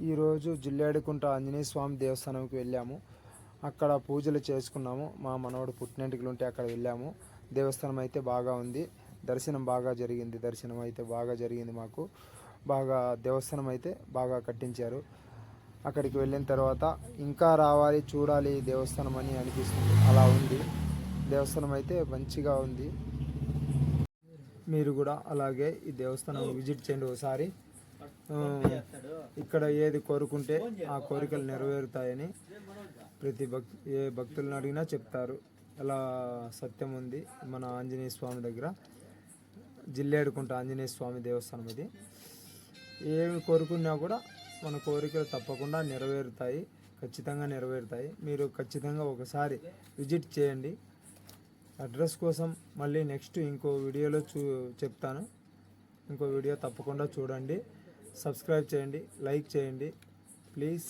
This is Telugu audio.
ఈరోజు జిల్లేడుకుంట ఆంజనేయ స్వామి దేవస్థానంకి వెళ్ళాము. అక్కడ పూజలు చేసుకున్నాము. మా మనవడు పుట్టినటికలు ఉంటే అక్కడ వెళ్ళాము. దేవస్థానం అయితే బాగా ఉంది. దర్శనం బాగా జరిగింది. మాకు బాగా దేవస్థానం అయితే బాగా కట్టించారు. అక్కడికి వెళ్ళిన తర్వాత ఇంకా రావాలి, చూడాలి దేవస్థానం అని అనిపిస్తుంది. అలా ఉంది. దేవస్థానం అయితే మంచిగా ఉంది. మీరు కూడా అలాగే ఈ దేవస్థానం విజిట్ చేయండి ఒకసారి. ఇక్కడ ఏది కోరుకుంటే ఆ కోరికలు నెరవేరుతాయని ఏ భక్తులను అడిగినా చెప్తారు. అలా సత్యం ఉంది మన ఆంజనేయ స్వామి దగ్గర. జిల్లేడుకుంట ఆంజనేయ స్వామి దేవస్థానం ఇది. ఏమి కోరుకున్నా కూడా మన కోరికలు తప్పకుండా నెరవేరుతాయి, ఖచ్చితంగా నెరవేరుతాయి. మీరు ఖచ్చితంగా ఒకసారి విజిట్ చేయండి. అడ్రస్ కోసం మళ్ళీ నెక్స్ట్ ఇంకో వీడియోలో చెప్తాను. ఇంకో వీడియో తప్పకుండా చూడండి. సబ్స్క్రైబ్ చేయండి, లైక్ చేయండి ప్లీజ్.